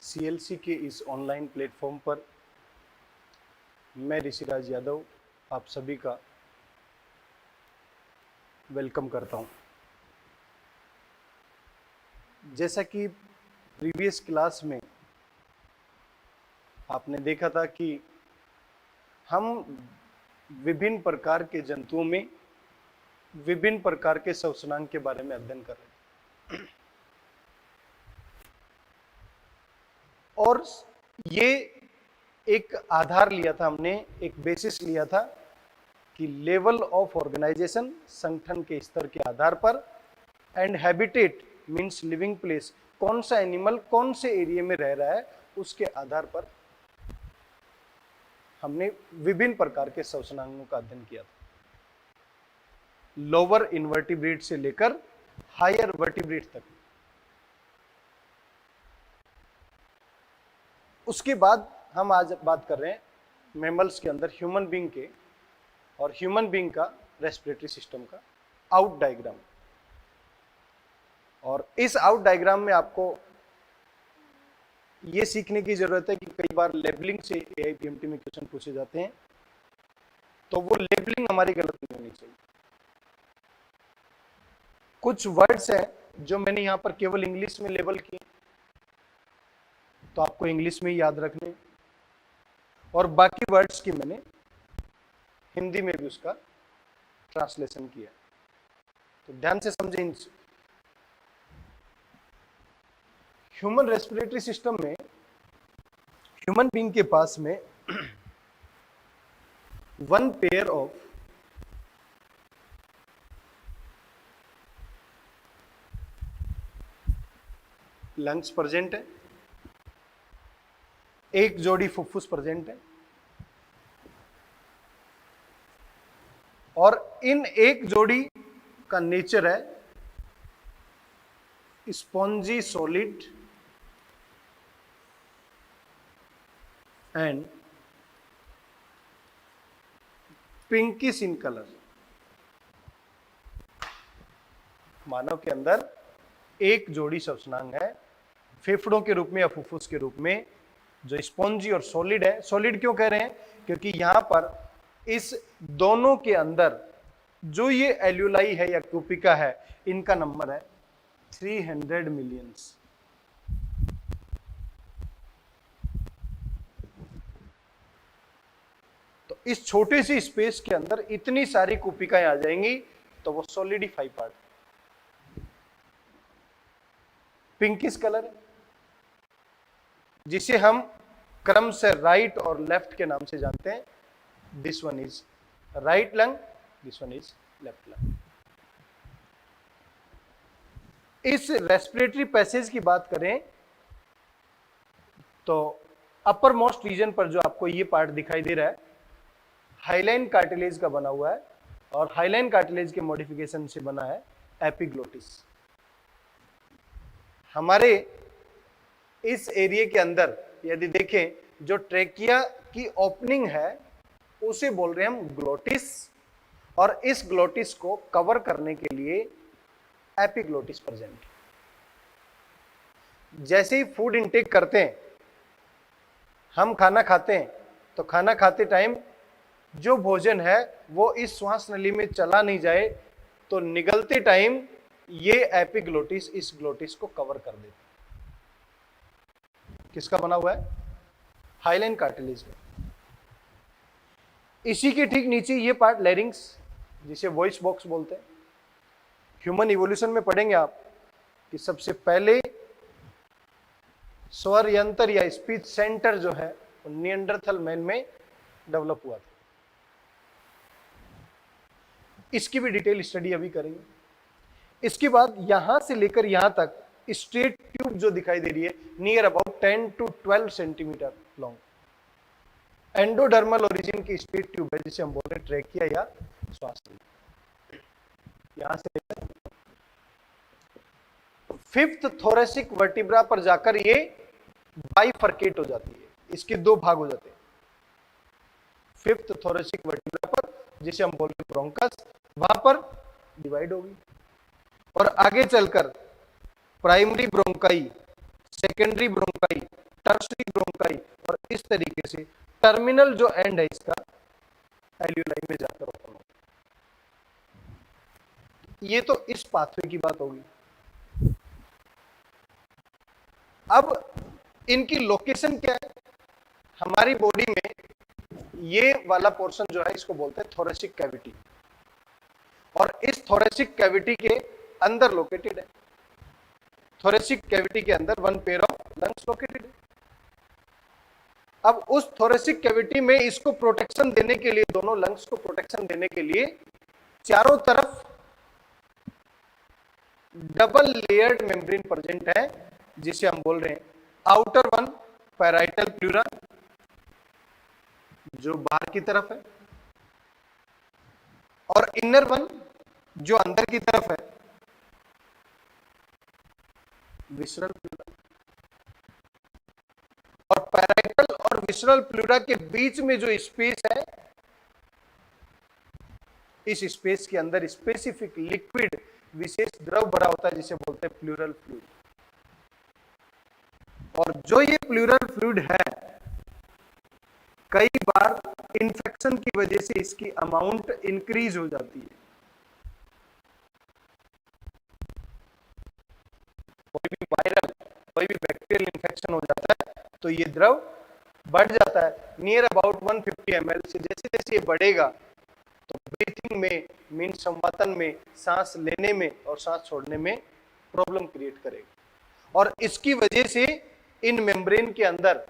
CLC के इस online platform पर मैं ऋषिराज यादव आप सभी का वेलकम करता हूं। जैसा कि प्रीवियस क्लास में आपने देखा था कि हम विभिन्न प्रकार के जंतुओं में विभिन्न प्रकार के श्वसनांग के बारे में अध्ययन कर रहे हैं और ये एक आधार लिया था, हमने एक बेसिस लिया था कि लेवल ऑफ ऑर्गेनाइजेशन, संगठन के स्तर के आधार पर, and habitat means living place, कौन सा एनिमल कौन से एरिया में रह रहा है उसके आधार पर हमने विभिन्न प्रकार के श्वसनांगों का अध्ययन किया था, लोअर इनवर्टिब्रेट से लेकर हायर वर्टिब्रेट तक। उसके बाद हम आज बात कर रहे हैं मैमल्स के अंदर ह्यूमन बीइंग के और ह्यूमन बीइंग का रेस्पिरेटरी सिस्टम का आउट डायग्राम। और इस आउट डायग्राम में आपको ये सीखने की जरूरत है कि कई बार लेबलिंग से एआईपीएमटी में क्वेश्चन पूछे जाते हैं, तो वो लेबलिंग हमारी गलत नहीं होनी चाहिए। कुछ वर्ड्स हैं जो मैंने यहां पर केवल इंग्लिश में लेबल किए, तो आपको इंग्लिश में ही याद रखने, और बाकी वर्ड्स की मैंने हिंदी में भी उसका ट्रांसलेशन किया। तो ध्यान से समझें। ह्यूमन रेस्पिरेटरी सिस्टम में ह्यूमन बीइंग के पास में one pair of lungs present है, एक जोड़ी फुफ्फुस प्रेजेंट है, और इन एक जोड़ी का नेचर है spongy solid and pinkish in colour. मानव के अंदर एक जोड़ी श्वसनांग है फेफड़ों के रूप में या फुफ्फुस के रूप में, जो स्पॉन्जी और सॉलिड है। सॉलिड क्यों कह रहे हैं? क्योंकि यहां पर इस दोनों के अंदर जो ये एल्यूलाई है या क्यूपिका है, इनका नंबर है 300 मिलियंस। तो इस छोटे सी स्पेस के अंदर इतनी सारी क्यूपिकाएं आ जाएंगी, तो वो सॉलिडिफाई पार्ट। पिंकिश कलर है, जिसे हम क्रम से राइट और लेफ्ट के नाम से जानते हैं। This one is right lung, this one is left lung. इस रेस्पिरेटरी पैसेज की बात करें तो अपर मोस्ट रीजन पर जो आपको ये पार्ट दिखाई दे रहा है, हाइलाइन कार्टिलेज का बना हुआ है, और हाइलाइन कार्टिलेज के मॉडिफिकेशन से बना है एपिग्लोटिस। हमारे इस एरिया के अंदर यदि देखें, जो ट्रेकिया की ओपनिंग है उसे बोल रहे हैं हम ग्लोटिस, और इस ग्लोटिस को कवर करने के लिए एपिग्लोटिस प्रेजेंट। जैसे ही फूड इनटेक करते हैं, हम खाना खाते हैं, तो खाना खाते टाइम जो भोजन है वो इस श्वास नली में चला नहीं जाए, तो निगलते टाइम ये एपिग्लोटिस इस ग्लोटिस को कवर कर देता है। किसका बना हुआ है? हाइलाइन कार्टिलेज का। इसी के ठीक नीचे ये पार्ट लैरिंग्स, जिसे वॉइस बॉक्स बोलते हैं। ह्यूमन इवोल्यूशन में पढ़ेंगे आप कि सबसे पहले स्वर यंत्र या स्पीच सेंटर जो है वो निएंडरथल मैन में डेवलप हुआ था। इसकी भी डिटेल स्टडी अभी करेंगे। इसके बाद यहां से लेकर यहां तक स्ट्रेट ट्यूब जो दिखाई दे रही है, near about 10 to 12 centimetre long, endodermal origin की स्ट्रेट ट्यूब है, जिसे हम बोल रहे हैं ट्रेकिया या श्वास नली। यहां से लेकर फिफ्थ थोरेसिक वर्टिब्रा पर जाकर ये बाइफर्केट हो जाती है, इसके दो भाग हो जाते हैं। फिफ्थ थोरेसिक वर्टिब्रा पर, जिसे हम बोल रहे हैं ब्रोंकस, वहां पर डिवाइड होगी, और आगे चलकर primary bronchi, secondary bronchi tertiary bronchi, और इस तरीके से टर्मिनल जो एंड है इसका एल्यूलाई में जाकर ओपन होता है। ये तो इस पाथवे की बात होगी। अब इनकी लोकेशन क्या है? हमारी बॉडी में ये वाला पोर्शन जो है इसको बोलते हैं थोरेसिक कैविटी, और इस थोरेसिक कैविटी के अंदर लोकेटेड है। थोरेसिक कैविटी के अंदर one pair of lungs located है। अब उस थोरेसिक कैविटी में इसको प्रोटेक्शन देने के लिए, दोनों लंग्स को प्रोटेक्शन देने के लिए चारों तरफ डबल लेयर्ड मेम्ब्रेन प्रेजेंट है, जिसे हम बोल रहे हैं आउटर वन पैराइटल प्लूरा जो बाहर की तरफ है, और इनर वन जो अंदर की तरफ है विसरल प्लूरा। और पैराइटल और विसरल प्लूरा के बीच में जो स्पेस है, इस स्पेस के अंदर स्पेसिफिक लिक्विड विशेष द्रव भरा होता है जिसे बोलते हैं प्लूरल फ्लूइड। और जो ये प्लूरल फ्लूइड है, कई बार इन्फेक्शन की वजह से इसकी अमाउंट इंक्रीज हो जाती है। कोई भी वायरल, कोई भी बैक्टीरियल इन्फेक्शन हो जाता है तो ये द्रव बढ़ जाता है नियर अबाउट 150 ml से। जैसे जैसे ये बढ़ेगा तो ब्रीथिंग में, मीन संवातन में, सांस लेने में और सांस छोड़ने में प्रॉब्लम क्रिएट करेगा। और इसकी वजह से इन मेम्ब्रेन के अंदर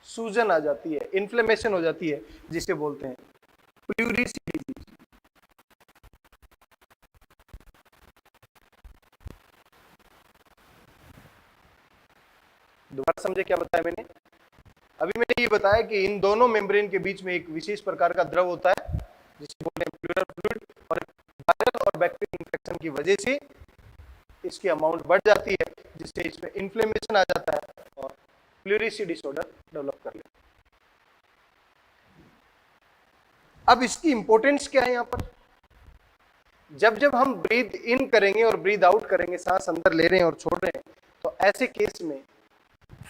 सूजन आ जाती है, इन्फ्लेमेशन हो जाती है, जिसे बोलते हैं प्लूरिसी डिजीज। दोबारा समझे क्या बताया मैंने? अभी मैंने ये बताया कि इन दोनों मेम्ब्रेन के बीच में एक विशेष प्रकार का द्रव होता है जिसे बोलते हैं प्लूरल फ्लूइड, और वायरल और बैक्टीरियल इन्फेक्शन की वजह से इसकी अमाउंट बढ़ जाती है, जिससे इसमें इन्फ्लेमेशन आ जाता है और प्लूरिसी डिसऑर्डर डेवलप कर लेता है। अब इसकी इंपॉर्टेंस क्या है? यहां पर जब जब हम ब्रीथ इन करेंगे और ब्रीथ आउट करेंगे, सांस अंदर ले रहे हैं और छोड़ रहे हैं, तो ऐसे केस में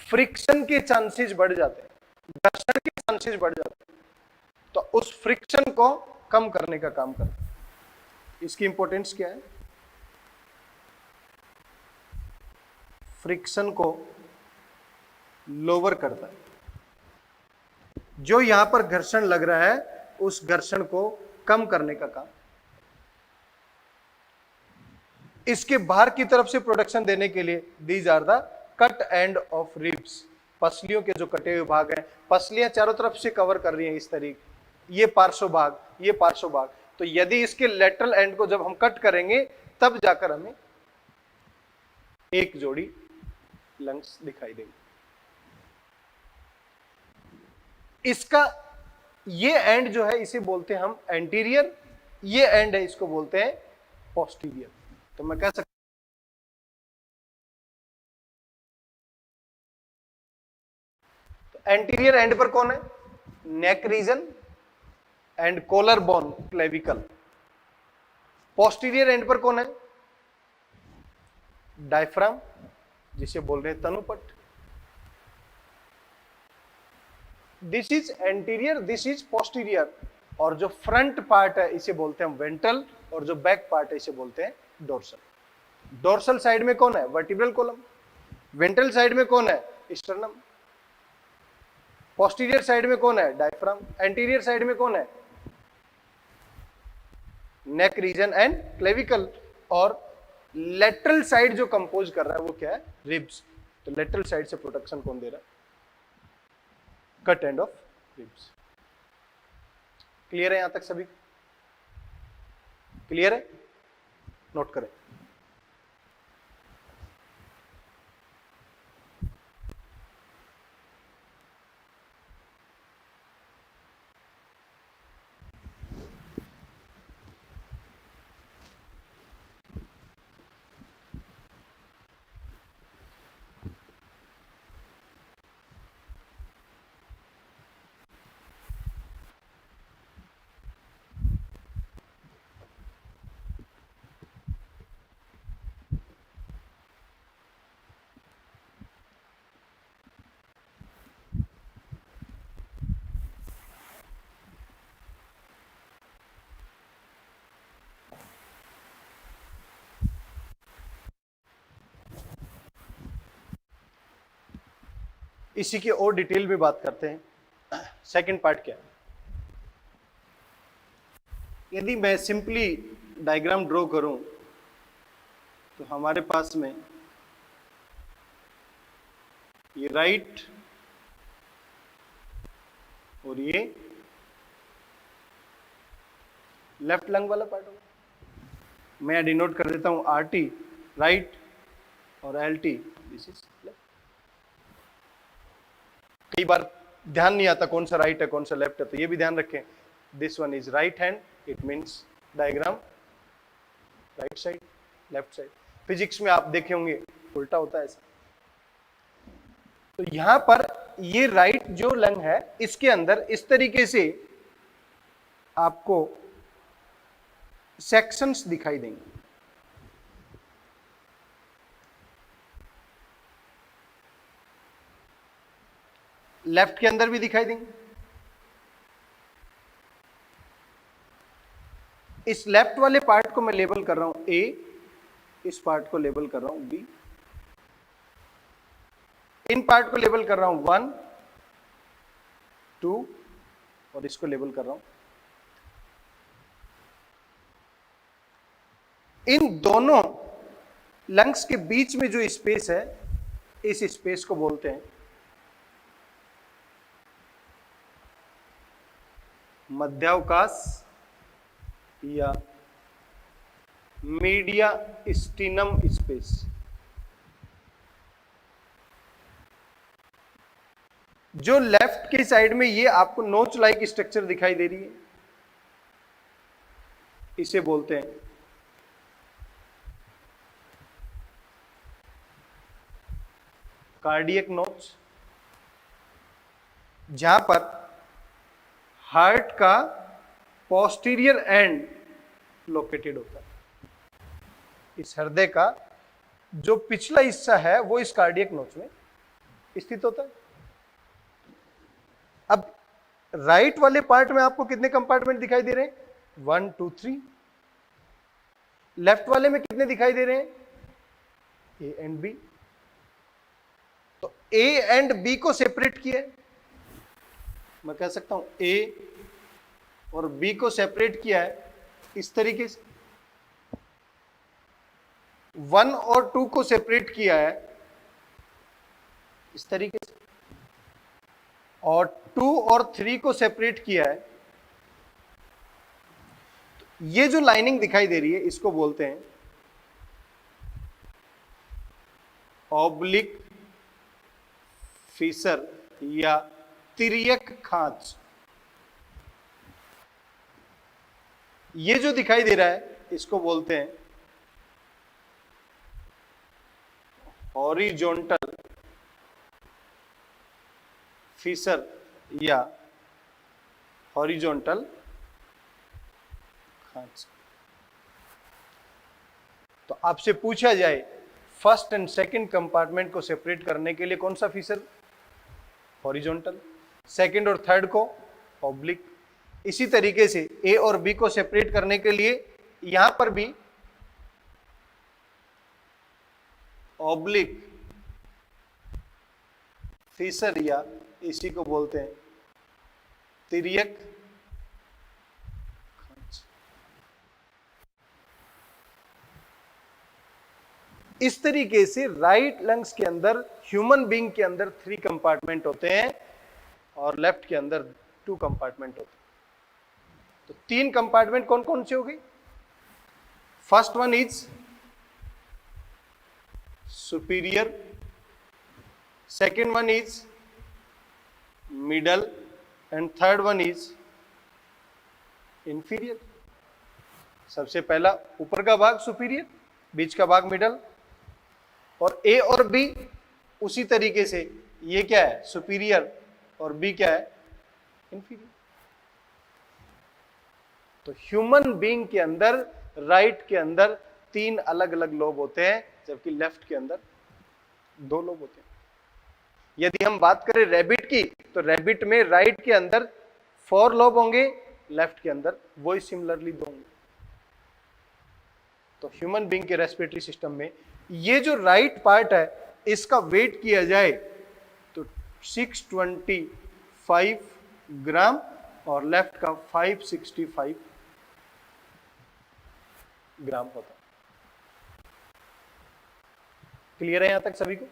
फ्रिक्शन के चांसेस बढ़ जाते हैं, घर्षण के चांसेस बढ़ जाते हैं। तो उस फ्रिक्शन को कम करने का काम करता है। इसकी इंपॉर्टेंस क्या है? फ्रिक्शन को लोअर करता है। जो यहां पर घर्षण लग रहा है उस घर्षण को कम करने का काम। इसके बाहर की तरफ से प्रोटेक्शन देने के लिए these are the cut end of ribs. पसलियों के जो कटे हुए भाग हैं, पसलियां चारों तरफ से कवर कर रही हैं इस तरीके, ये पार्श्व भाग, ये पार्श्व भाग। तो यदि इसके लेटरल एंड को जब हम कट करेंगे तब जाकर हमें एक जोड़ी लंग्स दिखाई देंगे। इसका ये एंड जो है इसे बोलते हैं हम एंटीरियर, ये एंड है इसको बोलते हैं पोस्टीरियर। तो मैं कह सकता तो एंटीरियर एंड पर कौन है? Neck region and collar bone clavicle. Posterior end पर कौन है? डायफ्राम, जिसे बोल रहे हैं तनुपट। This is anterior, this is posterior. और जो फ्रंट पार्ट है इसे बोलते हैं वेंट्रल, और जो बैक पार्ट है इसे बोलते हैं डोर्सल। डोर्सल साइड में कौन है? Vertebral column. वेंट्रल साइड में कौन है? स्टर्नम। पोस्टीरियर साइड में कौन है? डायफ्राम। एंटीरियर साइड में कौन है? Neck region and clavicle. और लेटरल साइड जो कंपोज कर रहा है वो क्या है? रिब्स। तो लेटरल साइड से प्रोटेक्शन कौन दे रहा है? Cut end of ribs. Clear है? यहां तक सभी क्लियर है? नोट करें। इसी की और डिटेल में बात करते हैं। सेकंड पार्ट क्या है? यदि मैं सिंपली डायग्राम ड्रॉ करूं तो हमारे पास में ये राइट और ये लेफ्ट लंग वाला पार्ट होगा। मैं डिनोट कर देता हूं आर टी राइट और L T this is left. कई बार ध्यान नहीं आता कौन सा राइट है कौन सा लेफ्ट है, तो ये भी ध्यान रखें। This one is right hand, it means diagram right side left side. Physics में आप देखे होंगे उल्टा होता है ऐसा। तो यहां पर ये राइट जो लंग है इसके अंदर इस तरीके से आपको सेक्शंस दिखाई देंगे। लेफ्ट के अंदर भी दिखाई देंगे। इस लेफ्ट वाले पार्ट को मैं लेबल कर रहा हूं ए, इस पार्ट को लेबल कर रहा हूं बी, इन पार्ट को लेबल कर रहा हूं 1 2 और इसको लेबल कर रहा हूं। इन दोनों लंग्स के बीच में जो स्पेस है इस स्पेस को बोलते हैं मध्यावकाश या मीडिया स्टीनम स्पेस। जो लेफ्ट की साइड में ये आपको नोच लाइक स्ट्रक्चर दिखाई दे रही है इसे बोलते हैं कार्डियक नोच, जहां पर हार्ट का पोस्टीरियर एंड लोकेटेड होता है। इस हृदय का जो पिछला हिस्सा है वो इस कार्डियक नोच में स्थित होता है। अब राइट वाले पार्ट में आपको कितने कंपार्टमेंट दिखाई दे रहे हैं? 1 2 3। लेफ्ट वाले में कितने दिखाई दे रहे हैं? A and B. तो ए एंड बी को सेपरेट किया है, मैं कह सकता हूं ए और बी को सेपरेट किया है इस तरीके से। 1 और 2 को सेपरेट किया है इस तरीके से, और 2 और 3 को सेपरेट किया है। तो ये जो लाइनिंग दिखाई दे रही है इसको बोलते हैं ऑब्लिक फिशर या तिर्यक खांच। ये जो दिखाई दे रहा है इसको बोलते हैं हॉरिजॉन्टल फिशर या हॉरिजॉन्टल खांच। तो आपसे पूछा जाए फर्स्ट एंड सेकंड कंपार्टमेंट को सेपरेट करने के लिए कौन सा फीचर? हॉरिजॉन्टल। सेकंड और थर्ड को ऑब्लिक। इसी तरीके से ए और बी को सेपरेट करने के लिए यहां पर भी ऑब्लिक फीचर या इसी को बोलते हैं तिर्यक खांच। इस तरीके से राइट लंग्स के अंदर ह्यूमन बीइंग के अंदर 3 कंपार्टमेंट होते हैं और लेफ्ट के अंदर 2 कंपार्टमेंट होते हैं। तो 3 कंपार्टमेंट कौन कौन से हो गए? First one is superior, second one is middle and third one is inferior. सबसे पहला ऊपर का भाग सुपीरियर, बीच का भाग मिडल, और ए और बी उसी तरीके से ये क्या है? सुपीरियर, और बी क्या है? इंफीरियर। तो ह्यूमन बीइंग के अंदर राइट के अंदर 3 अलग अलग लोब होते हैं, जबकि लेफ्ट के अंदर 2 लोब होते हैं। यदि हम बात करें रैबिट की, तो रैबिट में राइट के अंदर 4 लोब होंगे, लेफ्ट के अंदर वही सिमिलरली 2 होंगे। तो ह्यूमन बीइंग के रेस्पिरेटरी सिस्टम में ये जो राइट पार्ट है इसका वेट किया जाए तो 625 ग्राम और लेफ्ट का 565 ग्राम होता है। क्लियर है यहां तक सभी को?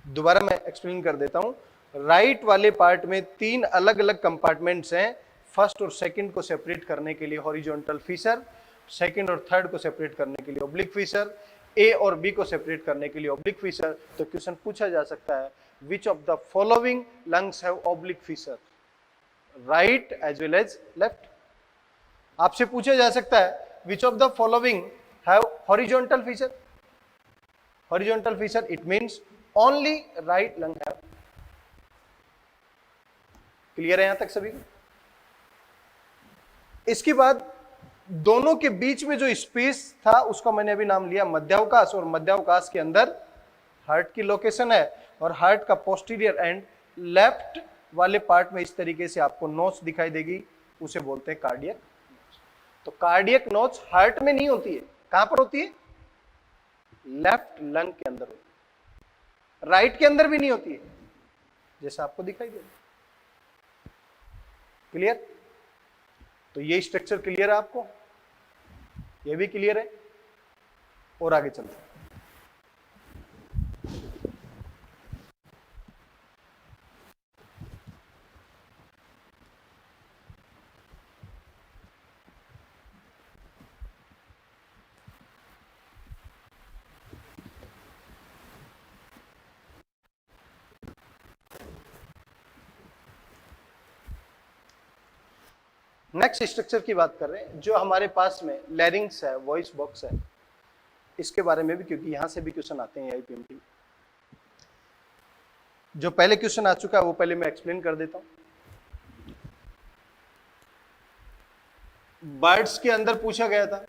दोबारा मैं एक्सप्लेन कर देता हूं। राइट वाले पार्ट में 3 अलग अलग कंपार्टमेंट्स हैं। फर्स्ट और सेकंड को सेपरेट करने के लिए हॉरिजॉन्टल फीसर, सेकंड और थर्ड को सेपरेट करने के लिए ऑब्लिक फीसर, ए और बी को सेपरेट करने के लिए ऑब्लिक फीसर। तो क्वेश्चन पूछा जा सकता है, which of the following lungs have oblique fissure, right as well as left. आपसे पूछा जा सकता है, which of the following have horizontal fissure. Horizontal fissure it means only right lung have. Clear है यहां तक सभी को? इसके बाद दोनों के बीच में जो स्पेस था उसका मैंने अभी नाम लिया मध्यावकाश, और मध्यावकाश के अंदर हार्ट की लोकेशन है, और हार्ट का पोस्टीरियर एंड लेफ्ट वाले पार्ट में इस तरीके से आपको नोच दिखाई देगी, उसे बोलते हैं कार्डियक। तो कार्डियक नोच हार्ट में नहीं होती है, कहां पर होती है? लेफ्ट लंग के अंदर होती है, राइट के अंदर भी नहीं होती है, जैसा आपको दिखाई दे रहा है। क्लियर? तो ये स्ट्रक्चर क्लियर है आपको? ये भी क्लियर है? और आगे चलते हैं। नेक्स्ट स्ट्रक्चर की बात कर रहे हैं, जो हमारे पास में लैरिंग्स है, वॉइस बॉक्स है, इसके बारे में भी, क्योंकि यहां से भी क्वेश्चन आते हैं आईपीएमटी। जो पहले क्वेश्चन आ चुका है वो पहले मैं एक्सप्लेन कर देता हूं। बर्ड्स के अंदर पूछा गया था,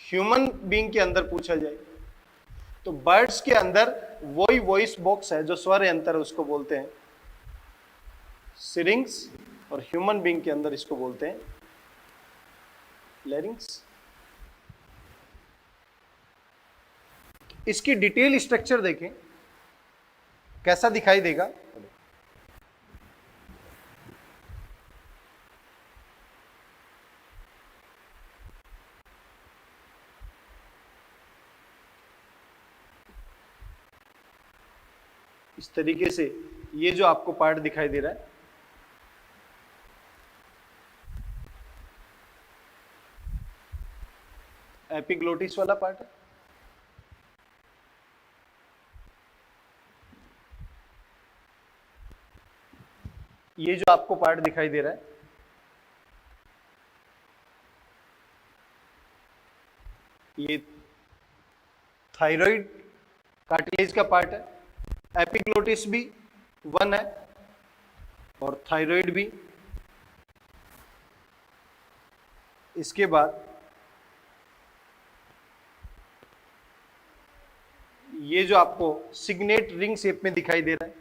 ह्यूमन बीइंग के अंदर पूछा जाए तो बर्ड्स के अंदर वही वॉइस बॉक्स है जो स्वर यंत्र है, उसको बोलते हैं सिरिंग्स, और ह्यूमन बीइंग के अंदर इसको बोलते हैं लैरिंग्स। इसकी डिटेल स्ट्रक्चर देखें कैसा दिखाई देगा। इस तरीके से ये जो आपको पार्ट दिखाई दे रहा है, एपिग्लोटिस वाला पार्ट है। ये जो आपको पार्ट दिखाई दे रहा है, ये थायराइड कार्टिलेज का पार्ट है। एपिग्लोटिस भी वन है और थायराइड भी। इसके बाद ये जो आपको सिग्नेट रिंग शेप में दिखाई दे रहा है,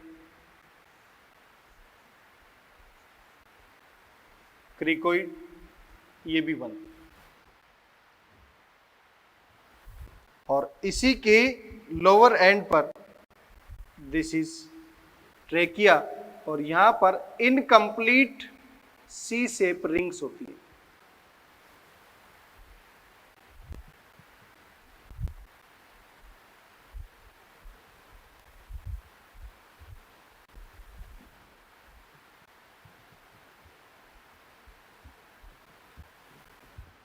क्रिकोइड, ये भी वन। और इसी के लोअर एंड पर दिस इज ट्रेकिया, और यहां पर इनकम्प्लीट सी शेप रिंग्स होती है।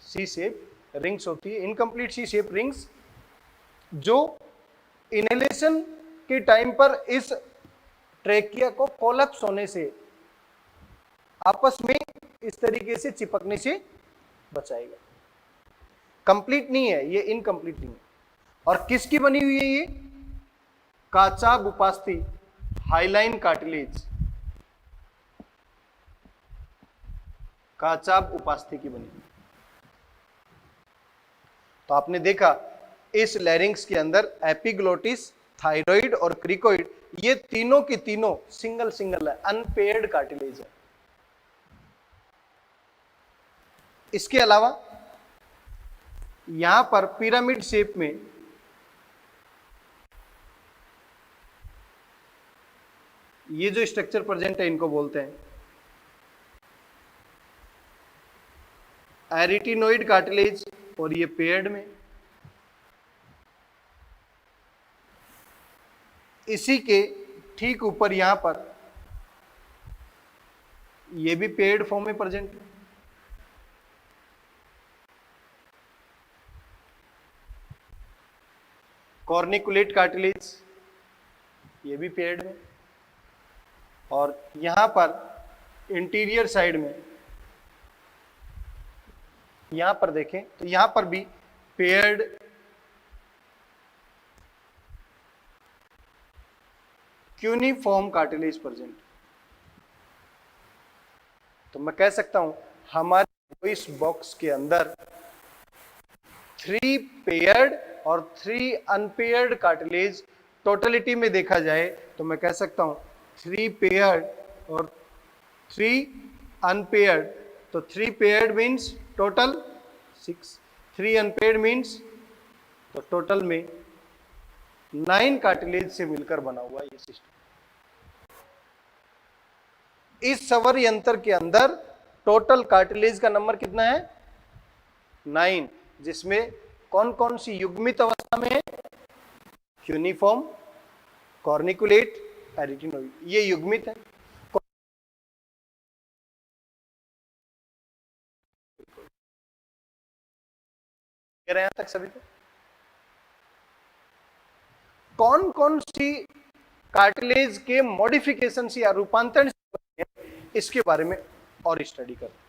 सी शेप रिंग्स होती है, इनकम्प्लीट सी शेप रिंग्स, जो इनहेलेशन के टाइम पर इस ट्रेकिया को कोलैप्स होने से, आपस में इस तरीके से चिपकने से बचाएगा। कंप्लीट नहीं है ये, इनकम्प्लीट नहीं है। और किसकी बनी हुई है ये? काचाब उपास्थि हाइलाइन कार्टिलेज, काचाब उपास्थि की बनी। तो आपने देखा इस लैरिंग्स के अंदर एपिग्लोटिस, थायराइड और क्रिकोइड, ये तीनों की तीनों सिंगल सिंगल है, अनपेयर्ड कार्टिलेज है। इसके अलावा यहां पर पिरामिड शेप में ये जो स्ट्रक्चर प्रेजेंट है इनको बोलते हैं एरिटिनोइड कार्टिलेज, और ये पेयर्ड में। इसी के ठीक ऊपर यहां पर ये भी पेयर्ड फॉर्म में प्रेजेंट है। कॉर्निकुलेट कार्टिलेज, ये भी पेयर्ड में। और यहां पर इंटीरियर साइड में यहां पर देखें तो यहां पर भी पेयर्ड क्यूनिफॉर्म कार्टिलेज प्रेजेंट। तो मैं कह सकता हूं हमारे वॉइस बॉक्स के अंदर 3 पेयर्ड और 3 अनपेयर्ड कार्टिलेज, टोटलिटी में देखा जाए तो मैं कह सकता हूं 3 पेयर्ड और 3 अनपेयर्ड। तो 3 paired means total 6, 3 unpaired means तो टोटल में 9 कार्टिलेज से मिलकर बना हुआ ये सिस्टम। इस सवर यंत्र के अंदर टोटल कार्टिलेज का नंबर कितना है? 9, जिसमें कौन कौन सी युग्मित अवस्था में है? क्यूनिफॉर्म, कॉर्निकुलेट, एरिटिनोइड, ये युग्मित है। यहां तक सभी को कौन कौन सी कार्टिलेज के मॉडिफिकेशन या रूपांतरण इसके बारे में और स्टडी करते हैं।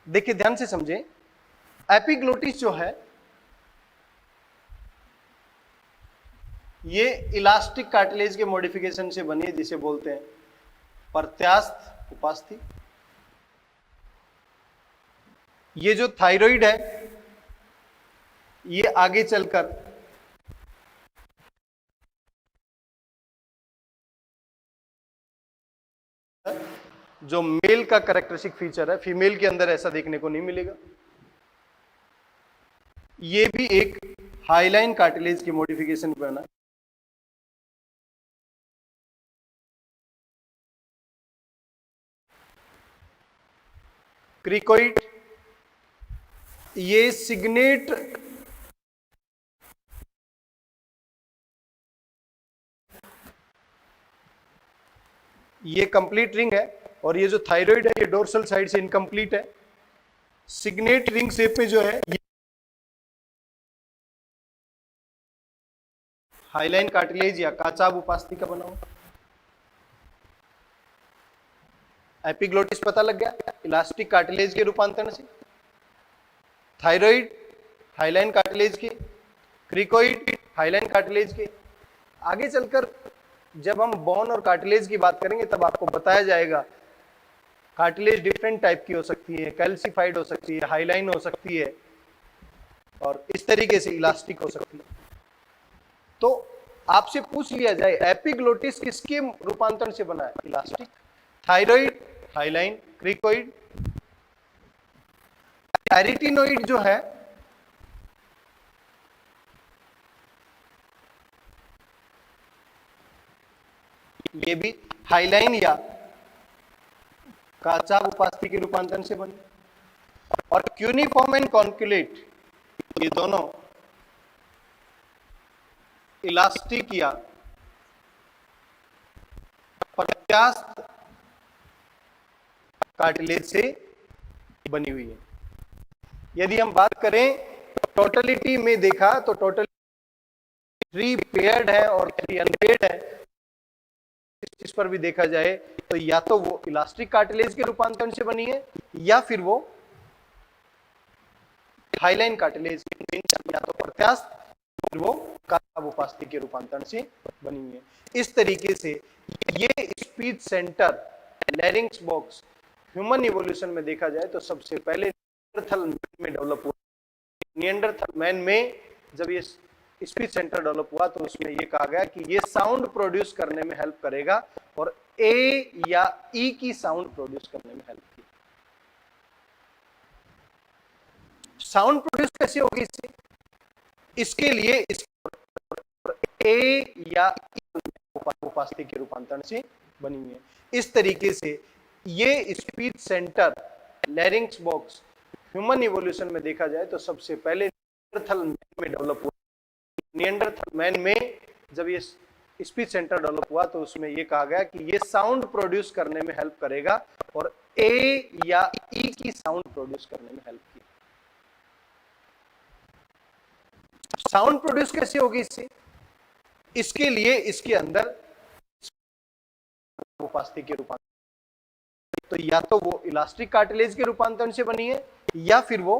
देखिए ध्यान से समझे, एपिग्लोटिस जो है ये इलास्टिक कार्टिलेज के मॉडिफिकेशन से बनी है, जिसे बोलते हैं प्रत्यास्थ उपास्थि। ये जो थायराइड है ये आगे चलकर जो मेल का कैरेक्टरिस्टिक फीचर है, फीमेल के अंदर ऐसा देखने को नहीं मिलेगा। ये भी एक हाईलाइन कार्टिलेज की मॉडिफिकेशन बना। क्रिकोइड, ये सिग्नेट ये कंप्लीट रिंग है, और ये जो थायराइड है ये डोर्सल साइड से इनकम्प्लीट है। सिग्नेट रिंग शेप में जो है ये हाईलाइन कार्टिलेज या काचाब उपास्थि का बना हुआ। एपिग्लोटिस पता लग गया, इलास्टिक कार्टिलेज के रूपांतरण से। थायराइड हाईलाइन कार्टिलेज के, क्रिकोइड हाईलाइन कार्टिलेज के। आगे चलकर जब हम बोन और कार्टिलेज की बात करेंगे तब आपको बताया जाएगा कार्टिलेज डिफरेंट टाइप की हो सकती है, कैल्सिफाइड हो सकती है, हाईलाइन हो सकती है, और इस तरीके से इलास्टिक हो सकती है। तो आपसे पूछ लिया जाए एपिग्लोटिस किसके रूपांतरण से बना है? Elastic. Thyroid hyaline, cricoid. Arytenoid जो है ये भी हाईलाइन या काचाब उपास्थि के रूपांतरण से बने। और क्यूनिफॉर्म एंड कॉन्क्युलेट ये दोनों इलास्टिक या प्रत्यास्थ कार्टिलेज से बनी हुई है। यदि हम बात करें टोटलिटी में देखा तो टोटल 3 पेयर्ड है और 3 अनपेयर्ड है। इस पर भी देखा जाए तो या तो वो इलास्टिक कार्टिलेज के रूपांतरण से बनी है या फिर वो हाईलाइन कार्टिलेज या तो प्रत्यास्थ, फिर वो काचाब उपास्थि के रूपांतरण से बनी हुई है। इस तरीके से ये speech centre larynx box human evolution में देखा जाए तो सबसे पहले निएंडरथल में डेवलप हुआ। निएंडरथल मैन में जब ये स्पीच सेंटर डेवलप हुआ तो उसमें ये कहा गया कि ये साउंड प्रोड्यूस करने में हेल्प करेगा और ए या ई की साउंड प्रोड्यूस करने में हेल्प की। साउंड प्रोड्यूस कैसे होगी इससे? इसके लिए ए या उपास्थि के रूपांतरण से बनी हुई है। इस तरीके से ये speech centre larynx box human evolution में देखा जाए तो सबसे पहले निएंडरथल मैन में डेवलप हुआ। निएंडरथल मैन में जब ये स्पीच सेंटर डेवलप हुआ तो उसमें ये कहा गया कि ये साउंड प्रोड्यूस करने में हेल्प करेगा और ए या ई की साउंड प्रोड्यूस करने में हेल्प की। साउंड प्रोड्यूस कैसे होगी इससे? इसके लिए इसके अंदर उपास्थि के रूपांतरण, तो या तो वो इलास्टिक कार्टिलेज के रूपांतरण से बनी है या फिर वो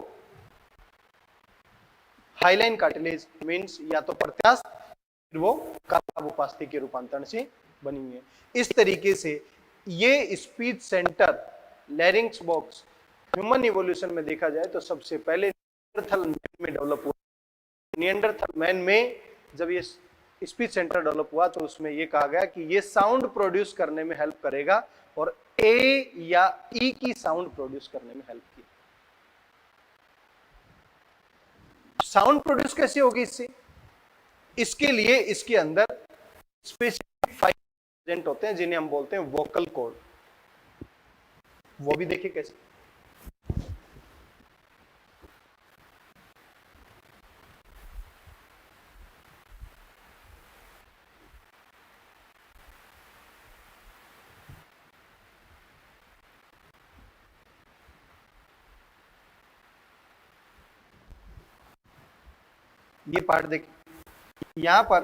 हाइलाइन कार्टिलेज मींस या तो प्रत्यास्थ फिर वो कार्ब उपास्थि के रूपांतरण से बनी हुई है। इस तरीके से ये speech centre larynx box human evolution में देखा जाए तो सबसे पहले निएंडरथल मैन में डेवलप हुआ। निएंडरथल मैन में जब ये स्पीच सेंटर डेवलप हुआ तो उसमें ये कहा गया कि ये साउंड प्रोड्यूस करने में हेल्प करेगा और ए या ई की साउंड प्रोड्यूस करने में हेल्प की। साउंड प्रोड्यूस कैसे होगी इससे? इसके लिए इसके अंदर स्पेसिफिक फाइव प्रेजेंट होते हैं जिन्हें हम बोलते हैं वोकल कॉर्ड। वो भी देखिए कैसे। ये पार्ट देखिए, यहां पर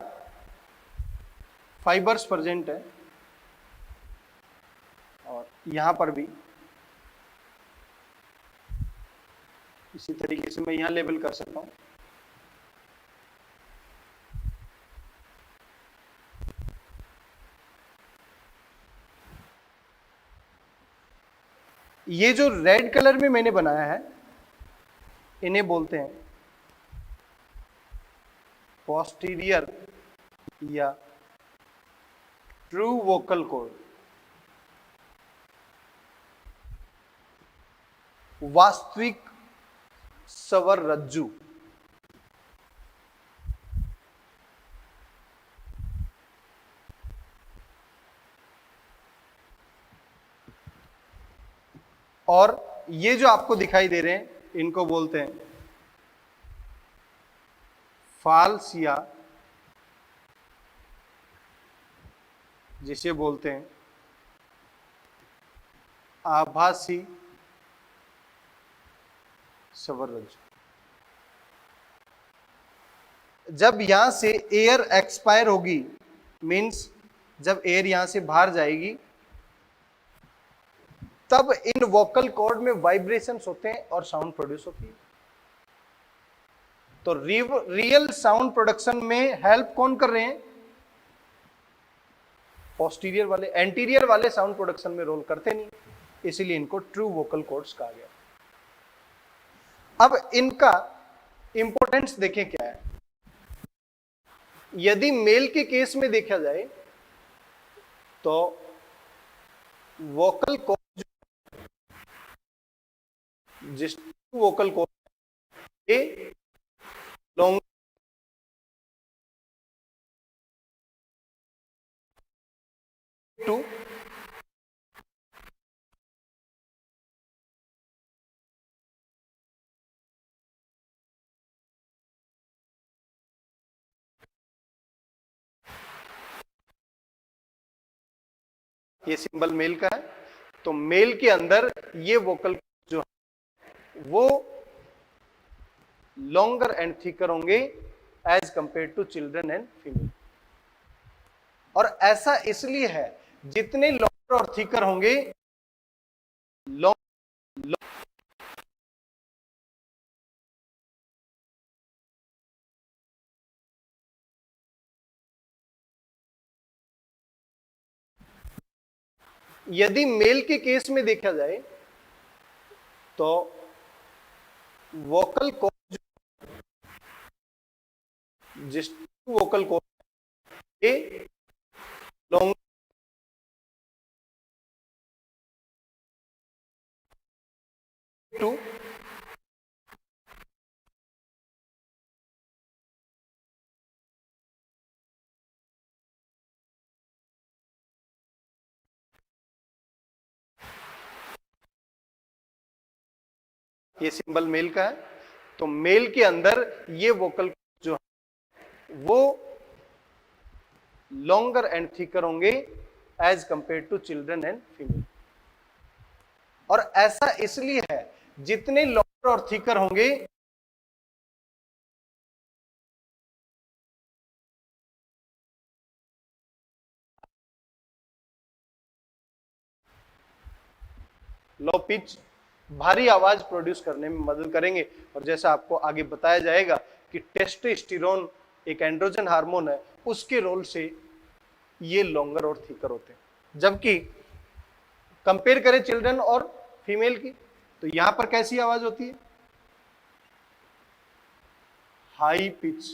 फाइबर्स प्रेजेंट है और यहां पर भी इसी तरीके से मैं यहां लेबल कर सकता हूं। ये जो रेड कलर में मैंने बनाया है इन्हें बोलते हैं पोस्टीरियर या ट्रू वोकल कॉर्ड, वास्तविक स्वर रज्जु। और ये जो आपको दिखाई दे रहे हैं इनको बोलते हैं फाल्सिया, जिसे बोलते हैं आभासी स्वर रज्जु। जब यहां से एयर एक्सपायर होगी मींस जब एयर यहां से बाहर जाएगी तब इन वोकल कॉर्ड में वाइब्रेशंस होते हैं और साउंड प्रोड्यूस होती है। तो रियल साउंड प्रोडक्शन में हेल्प कौन कर रहे हैं? पोस्टीरियर वाले। एंटीरियर वाले साउंड प्रोडक्शन में रोल करते नहीं, इसीलिए इनको ट्रू वोकल कॉर्ड्स कहा गया। अब इनका इंपॉर्टेंस देखें क्या है। यदि मेल के केस में देखा जाए तो वोकल कॉर्ड जिस वोकल कॉर्ड ये लॉन्ग टू ये सिंबल मेल का है। तो मेल के अंदर ये वोकल जो वो लॉन्गर एंड थिकर होंगे as compared to children and female. और ऐसा इसलिए है जितने लॉन्गर और थिकर होंगे यदि मेल के केस में देखा जाए तो वोकल कॉर्ड जिस vocal cord a long to ये सिंबल मेल का है, तो मेल के अंदर ये वोकल जो वो लॉन्गर एंड थिकर होंगे as compared to children and female. और ऐसा इसलिए है, जितने लॉन्गर और थिकर होंगे लो पिच भारी आवाज प्रोड्यूस करने में मदद करेंगे। और जैसा आपको आगे बताया जाएगा कि टेस्टोस्टेरोन एक एंड्रोजन हार्मोन है, उसके रोल से ये लॉन्गर और थिकर होते हैं। जबकि कंपेयर करें चिल्ड्रन और फीमेल की, तो यहां पर कैसी आवाज होती है? हाई पिच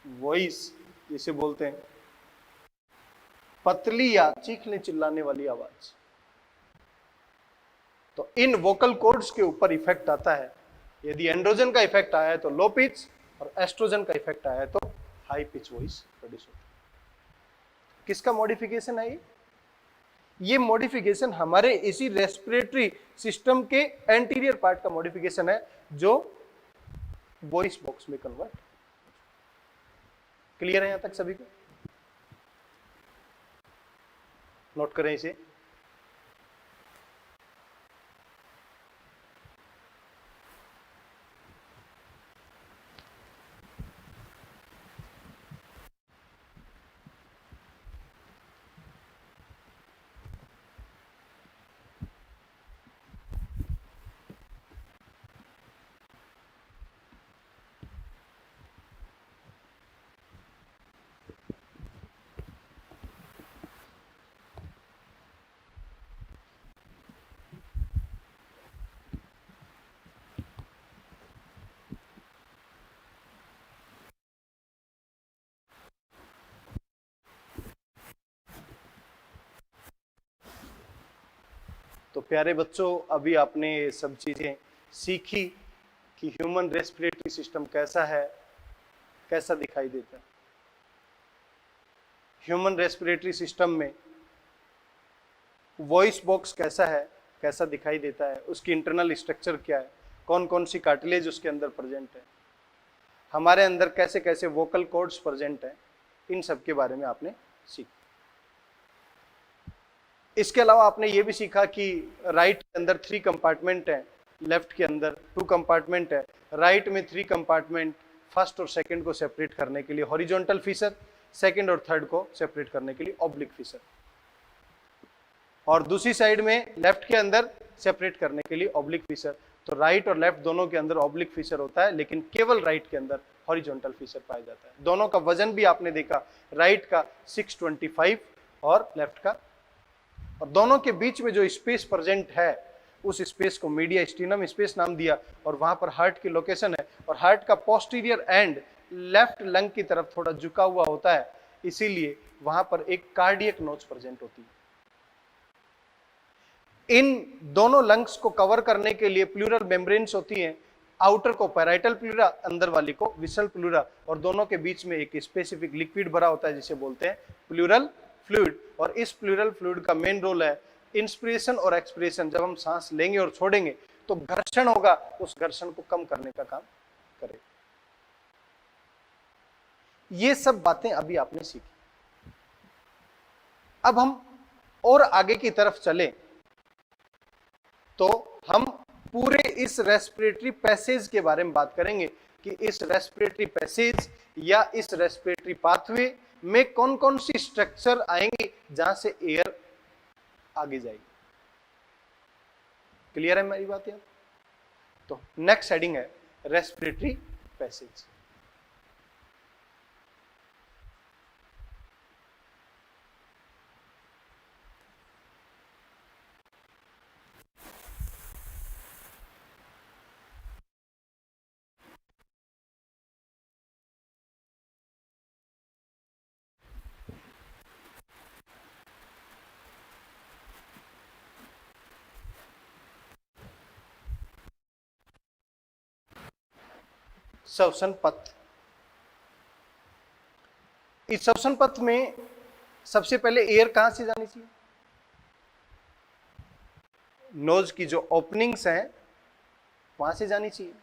वॉइस जिसे बोलते हैं, पतली या चीखने चिल्लाने वाली आवाज। तो इन वोकल कॉर्ड्स के ऊपर इफेक्ट आता है। यदि एंड्रोजन का इफेक्ट आया है तो लो पिच, और एस्ट्रोजन का इफेक्ट आया है तो हाई पिच वॉइस प्रोड्यूस होती है। किसका मॉडिफिकेशन है ये मॉडिफिकेशन हमारे इसी रेस्पिरेटरी सिस्टम के एंटीरियर पार्ट का मॉडिफिकेशन है, जो वॉइस बॉक्स में कन्वर्ट। क्लियर है यहां तक सभी को? नोट करें इसे। तो प्यारे बच्चों, अभी आपने ये सब चीजें सीखी कि ह्यूमन रेस्पिरेटरी सिस्टम कैसा है, कैसा दिखाई देता है। ह्यूमन रेस्पिरेटरी सिस्टम में वॉइस बॉक्स कैसा है, कैसा दिखाई देता है, उसकी इंटरनल स्ट्रक्चर क्या है, कौन कौन सी कार्टिलेज उसके अंदर प्रेजेंट है, हमारे अंदर कैसे कैसे वोकल कॉर्ड्स प्रेजेंट है, इन सब के बारे में आपने सीखा। इसके अलावा आपने ये भी सीखा कि राइट के अंदर 3 कंपार्टमेंट हैं, लेफ्ट के अंदर 2 कंपार्टमेंट है। राइट में 3 कंपार्टमेंट, फर्स्ट और सेकंड को सेपरेट करने के लिए हॉरिजॉन्टल फीसर, सेकंड और थर्ड को सेपरेट करने के लिए ऑब्लिक फीसर, और दूसरी साइड में लेफ्ट के अंदर सेपरेट करने के लिए ऑब्लिक फीसर। तो राइट और लेफ्ट दोनों के अंदर ऑब्लिक फीसर होता है, लेकिन केवल राइट के अंदर हॉरिजॉन्टल फीसर पाया जाता है। दोनों का वजन भी आपने देखा, राइट का 625 और लेफ्ट का, और दोनों के बीच में जो स्पेस प्रेजेंट है उस स्पेस को मीडियास्टिनम स्पेस नाम दिया, और वहां पर हार्ट की लोकेशन है। और हार्ट का पोस्टीरियर एंड लेफ्ट लंग की तरफ थोड़ा झुका हुआ होता है, इसीलिए वहां पर एक कार्डियक नोच प्रेजेंट होती है। इन दोनों लंग्स को कवर करने के लिए प्लूरल मेम्ब्रेन्स होती हैं, आउटर को पैराइटल प्लूरा, अंदर वाली को विसल प्लूरा, और दोनों के बीच में एक स्पेसिफिक लिक्विड भरा होता है जिसे बोलते हैं प्लूरल फ्लूइड। और इस प्लूरल फ्लूइड का मेन रोल है इंस्पिरेशन और एक्सपिरेशन। जब हम सांस लेंगे और छोड़ेंगे तो घर्षण होगा, उस घर्षण को कम करने का काम करेगा। ये सब बातें अभी आपने सीखी। अब हम और आगे की तरफ चलें तो हम पूरे इस रेस्पिरेटरी पैसेज के बारे में बात करेंगे कि इस रेस्पिरेटरी पैसेज या इस रेस्पिरेटरी पाथवे में कौन कौन सी स्ट्रक्चर आएंगी जहां से एयर आगे जाएगी। क्लियर है मेरी बात? यार, तो नेक्स्ट हेडिंग है रेस्पिरेटरी पैसेज। श्वसन पथ। इस श्वसन पथ में सबसे पहले एयर कहां से जानी चाहिए? नोज की जो ओपनिंग्स हैं वहां से जानी चाहिए,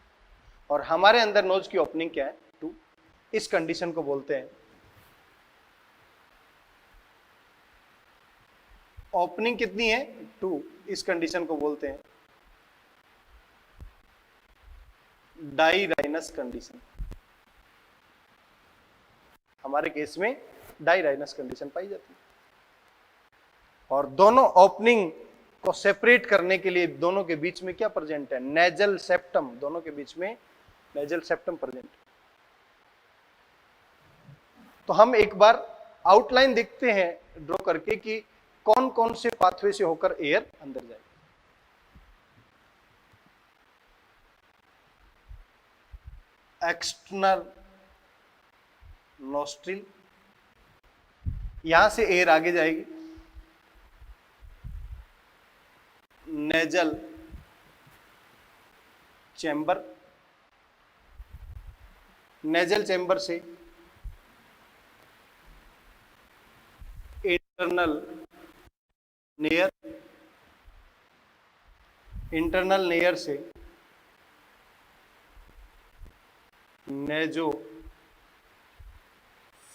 और हमारे अंदर नोज की ओपनिंग क्या है? 2। इस कंडीशन को बोलते हैं, ओपनिंग कितनी है? 2। इस कंडीशन को बोलते हैं डाइराइनस कंडीशन। हमारे केस में डाइराइनस कंडीशन पाई जाती है। और दोनों ओपनिंग को सेपरेट करने के लिए दोनों के बीच में क्या प्रेजेंट है? Nasal septum. दोनों के बीच में नेजल सेप्टम प्रेजेंट है। तो हम एक बार आउटलाइन देखते हैं ड्रॉ करके कि कौन कौन से पाथवे से होकर एयर अंदर जाएगी। एक्सटर्नल नोस्ट्रिल, यहां से एयर आगे जाएगी। नेजल चैम्बर, नेजल चैम्बर से इंटरनल नेयर, इंटरनल नेयर से नेजो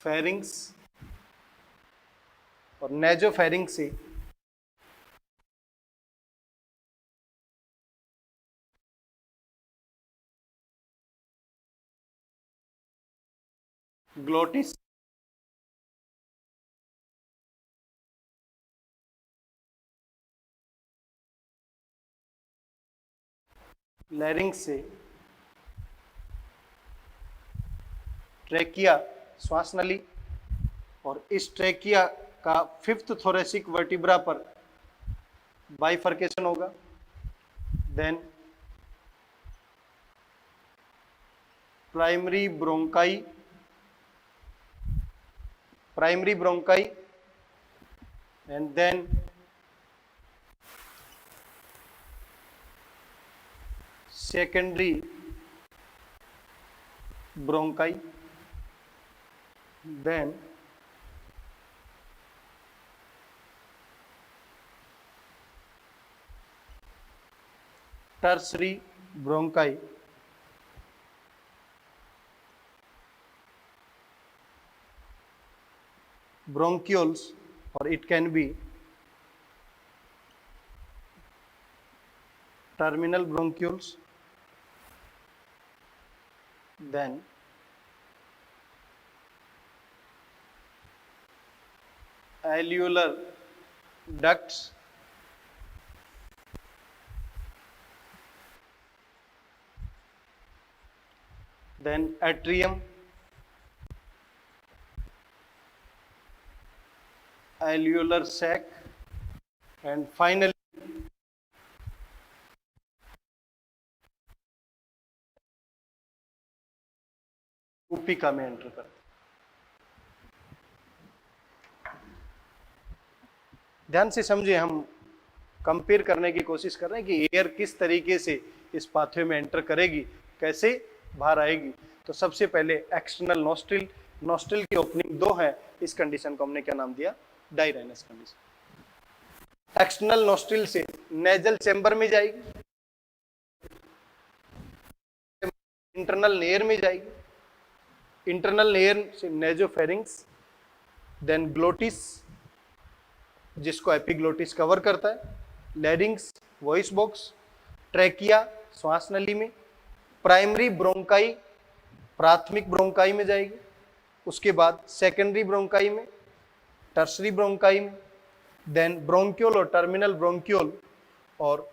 फेरिंग्स, और नेजो फेरिंग्स से ग्लोटिस, लैरिंग्स से ट्रेकिया श्वास नली, और इस ट्रेकिया का 5th थोरेसिक वर्टिब्रा पर बाइफर्केशन होगा। Then primary bronchi, primary bronchi, and then secondary bronchi, then tertiary bronchi, bronchioles, or it can be terminal bronchioles, then alveolar ducts, then atrium, alveolar sac, and finally उपिका में enter करते। ध्यान से समझिए, हम compare करने की कोशिश कर रहे हैं कि एयर किस तरीके से इस पाथवे में एंटर करेगी, कैसे बाहर आएगी। तो सबसे पहले एक्सटर्नल नोस्ट्रिल, नोस्ट्रिल की ओपनिंग 2 है, इस कंडीशन को हमने क्या नाम दिया? डाइराइनस कंडीशन। एक्सटर्नल नोस्ट्रिल से नेजल चैम्बर में जाएगी, इंटरनल नेयर में जाएगी, इंटरनल नेयर से नेजोफेरिंग्स, देन ग्लोटिस जिसको एपिग्लोटिस कवर करता है, लैरिंग्स वॉइस बॉक्स, ट्रैकिया श्वास नली में, प्राइमरी ब्रोंकाई प्राथमिक ब्रोंकाई में जाएगी, उसके बाद सेकेंडरी ब्रोंकाई में, टर्सरी ब्रोंकाई में, देन ब्रोंक्योल और टर्मिनल ब्रोंक्योल, और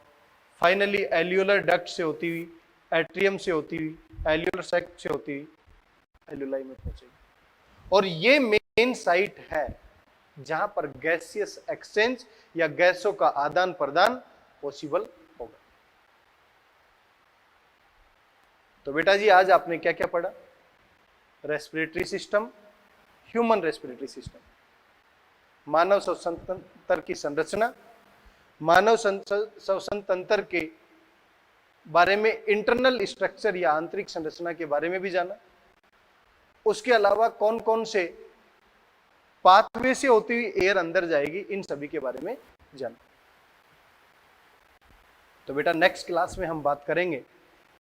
फाइनली एल्यूलर डक्ट से होती हुई, एट्रियम से होती हुई, एल्यूलर सैक से होती हुई एल्यूलाई में पहुंचेगी। और ये मेन साइट है जहां पर गैसियस एक्सचेंज या गैसों का आदान प्रदान पॉसिबल होगा। तो बेटा जी, आज आपने क्या क्या पढ़ा? Respiratory system, human respiratory system, मानव श्वसन तंत्र की संरचना, मानव श्वसन तंत्र के बारे में, इंटरनल स्ट्रक्चर या आंतरिक संरचना के बारे में भी जाना। उसके अलावा कौन कौन से पाथवे से होती हुई एयर अंदर जाएगी, इन सभी के बारे में जाना। तो बेटा नेक्स्ट क्लास में हम बात करेंगे